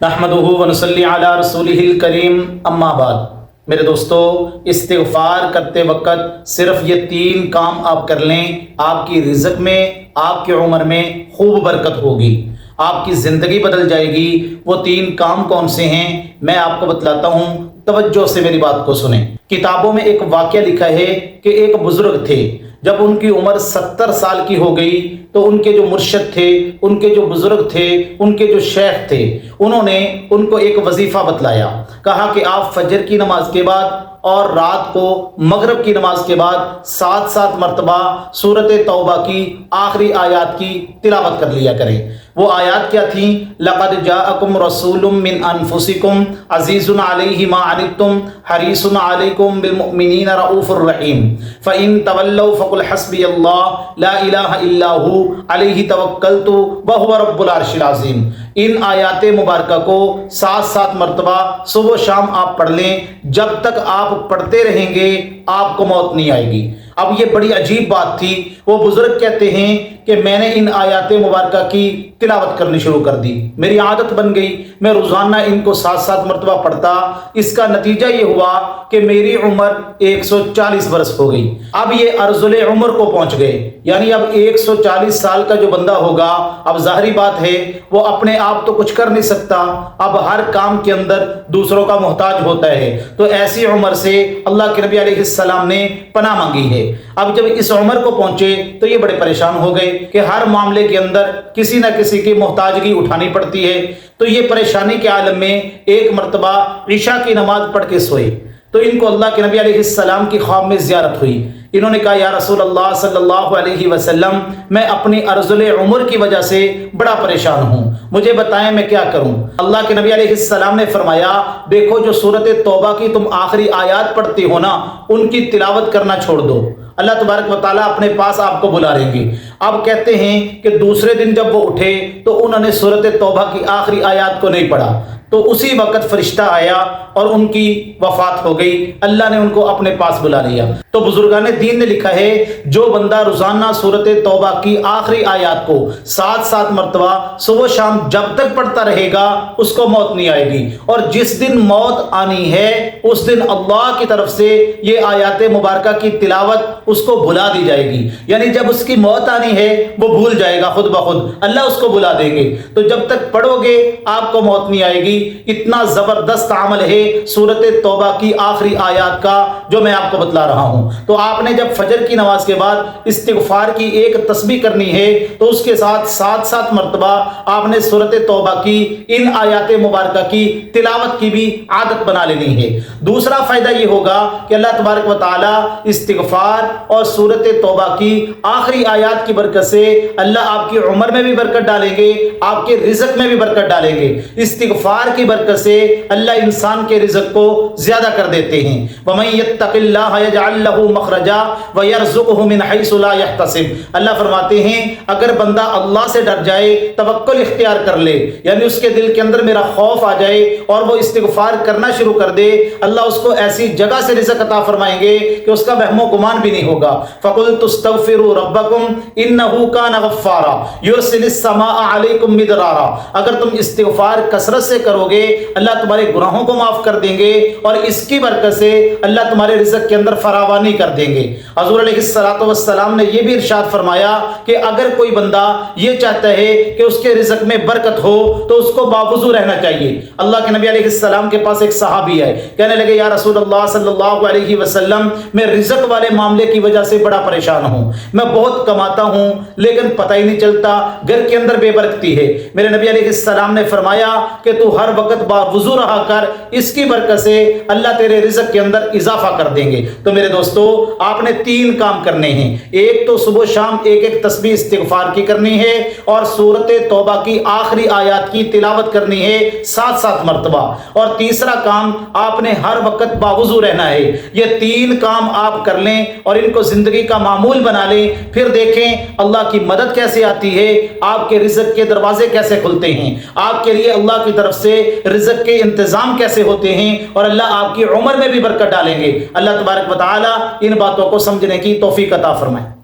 نحمدہ ونصلی علی رسولہ الکریم اما بعد۔ میرے دوستو، استغفار کرتے وقت صرف یہ 3 کام آپ کر لیں، آپ کی رزق میں، آپ کی عمر میں خوب برکت ہوگی، آپ کی زندگی بدل جائے گی۔ وہ 3 کام کون سے ہیں میں آپ کو بتلاتا ہوں، توجہ سے میری بات کو سنیں۔ کتابوں میں ایک واقعہ لکھا ہے کہ ایک بزرگ تھے، جب ان کی عمر 70 سال کی ہو گئی تو ان کے جو مرشد تھے، ان کے جو بزرگ تھے، ان کے جو شیخ تھے، انہوں نے ان کو ایک وظیفہ بتلایا۔ کہا کہ آپ فجر کی نماز کے بعد اور رات کو مغرب کی نماز کے بعد 7 مرتبہ سورۃ توبہ کی آخری آیات کی تلاوت کر لیا کریں۔ وہ آیات کیا تھیں؟ لقد جاءکم رسول من انفسکم عزیز علیہ ما عنتم حریص علیکم بالمؤمنین رؤوف الرحیم فإن تولوا فقل حسبی اللہ لا الہ الا ہو علیہ توکلت وہو رب العرش العظیم۔ ان آیات مبارکہ کو 7 مرتبہ صبح و شام آپ پڑھ لیں، جب تک آپ پڑھتے رہیں گے آپ کو موت نہیں آئے گی۔ اب یہ بڑی عجیب بات تھی۔ وہ بزرگ کہتے ہیں کہ میں نے ان آیات مبارکہ کی تلاوت کرنی شروع کر دی، میری عادت بن گئی، میں روزانہ ان کو 7 مرتبہ پڑھتا۔ اس کا نتیجہ یہ ہوا کہ میری عمر 140 برس ہو گئی۔ اب یہ ارذل عمر کو پہنچ گئے، یعنی اب 140 سال کا جو بندہ ہوگا، اب ظاہری بات ہے وہ اپنے آپ تو کچھ کر نہیں سکتا، اب ہر کام کے اندر دوسروں کا محتاج ہوتا ہے۔ تو ایسی عمر سے اللہ کے نبی علیہ السلام نے پناہ مانگی ہے۔ اب جب اس عمر کو پہنچے تو یہ بڑے پریشان ہو گئے کہ ہر معاملے کے اندر کسی نہ کسی کی محتاجگی اٹھانی پڑتی ہے۔ تو یہ پریشانی کے عالم میں ایک مرتبہ عشاء کی نماز پڑھ کے سوئے تو ان کو اللہ کے نبی علیہ السلام کی خواب میں زیارت ہوئی۔ انہوں نے کہا یا رسول اللہ صلی اللہ علیہ وسلم، میں اپنی ارذل عمر کی وجہ سے بڑا پریشان ہوں، مجھے بتائیں میں کیا کروں۔ اللہ کے نبی علیہ السلام نے فرمایا دیکھو جو سورۃ توبہ کی تم آخری آیات پڑھتی ہو نا، ان کی تلاوت کرنا چھوڑ دو، اللہ تبارک و تعالیٰ اپنے پاس آپ کو بلا لیں گے۔ اب کہتے ہیں کہ دوسرے دن جب وہ اٹھے تو انہوں نے سورۃ توبہ کی آخری آیات کو نہیں پڑھا، تو اسی وقت فرشتہ آیا اور ان کی وفات ہو گئی، اللہ نے ان کو اپنے پاس بلا لیا۔ تو بزرگان دین نے لکھا ہے جو بندہ روزانہ سورۃ توبہ کی آخری آیات کو 7 مرتبہ صبح و شام جب تک پڑھتا رہے گا اس کو موت نہیں آئے گی، اور جس دن موت آنی ہے اس دن اللہ کی طرف سے یہ آیات مبارکہ کی تلاوت اس کو بلا دی جائے گی، یعنی جب اس کی موت آنی ہے وہ بھول جائے گا، خود بخود اللہ اس کو بلا دیں گے۔ تو جب تک پڑھو گے آپ کو موت نہیں آئے گی۔ اتنا زبردست عمل ہے سورۃ توبہ کی آخری آیات کا جو میں آپ کو بتلا رہا ہوں۔ تو آپ نے جب فجر کی نماز کے بعد استغفار کی ایک تسبیح کرنی ہے تو اس کے ساتھ 7 مرتبہ آپ نے سورۃ توبہ کی ان آیات مبارکہ کی تلاوت کی بھی عادت بنا لینی ہے۔ دوسرا فائدہ یہ ہوگا کہ اللہ تبارک و تعالی استغفار اور سورۃ توبہ کی آخری آیات کی برکت سے اللہ آپ کی عمر میں بھی برکت ڈالیں گے، آپ کے رزق میں بھی برکت ڈالیں گے۔ استغفار کی برکت سے اللہ انسان کے رزق کو زیادہ کر دیتے ہیں۔ وَمَن يَتَّقِ اللَّهَ يَجْعَل لَّهُ مَخْرَجًا وَيَرْزُقْهُ مِنْ حَيْثُ لَا يَحْتَسِبُ۔ اللہ فرماتے ہیں اگر بندہ اللہ سے ڈر جائے، توکل اختیار کر لے، یعنی اس کے دل کے اندر میرا خوف آ جائے اور وہ استغفار کرنا شروع کر دے، اللہ اس کو ایسی جگہ سے رزق عطا فرمائیں گے کہ اس کا وہم و گمان بھی نہیں ہوگا۔ فَقُلْتُ اسْتَغْفِرُوا رَبَّكُمْ إِنَّهُ كَانَ غَفَّارًا يُرْسِلِ السَّمَاءَ عَلَيْكُمْ مِدْرَارًا۔ اگر تم استغفار کثرت سے کرو گے اللہ تمہارے گناہوں کو معاف کر دیں گے اور اس کی برکت سے اللہ تمہارے رزق کے اندر فراوانی کر دیں گے۔ حضور علیہ السلام نے یہ بھی ارشاد فرمایا کہ اگر کوئی بندہ یہ چاہتا ہے کہ اس کے رزق میں برکت ہو تو اس کو باوضو رہنا چاہیے۔ اللہ کے نبی علیہ السلام کے پاس ایک صحابی ہے، کہنے لگے یا رسول اللہ صلی اللہ علیہ وسلم، میں رزق والے معاملے کی وجہ سے بڑا پریشان ہوں، میں بہت کماتا ہوں لیکن پتہ ہی نہیں چلتا، گھر کے اندر بے برکتی ہے۔ میرے نبی علیہ السلام نے فرمایا کہ تو ہر وقت باوضو رہا کر، اس کی برکت سے اللہ تیرے رزق کے اندر اضافہ کر دیں گے۔ تو میرے دوستو آپ نے 3 کام کرنے ہیں، ایک تو صبح شام ایک تسبیح استغفار کی کرنی ہے اور سورۃ توبہ کی آخری آیات کی تلاوت کرنی ہے 7 مرتبہ، اور تیسرا کام آپ نے ہر وقت باوضو رہنا ہے۔ یہ 3 کام آپ کر لیں اور ان کو زندگی کا معمول بنا لیں، پھر دیکھیں اللہ کی مدد کیسے آتی ہے، آپ کے رزق کے دروازے کیسے کھلتے ہیں، آپ کے لیے اللہ کی طرف سے رزق کے انتظام کیسے ہوتے ہیں، اور اللہ آپ کی عمر میں بھی برکت ڈالیں گے۔ اللہ تبارک و تعالی ان باتوں کو سمجھنے کی توفیق عطا فرمائے۔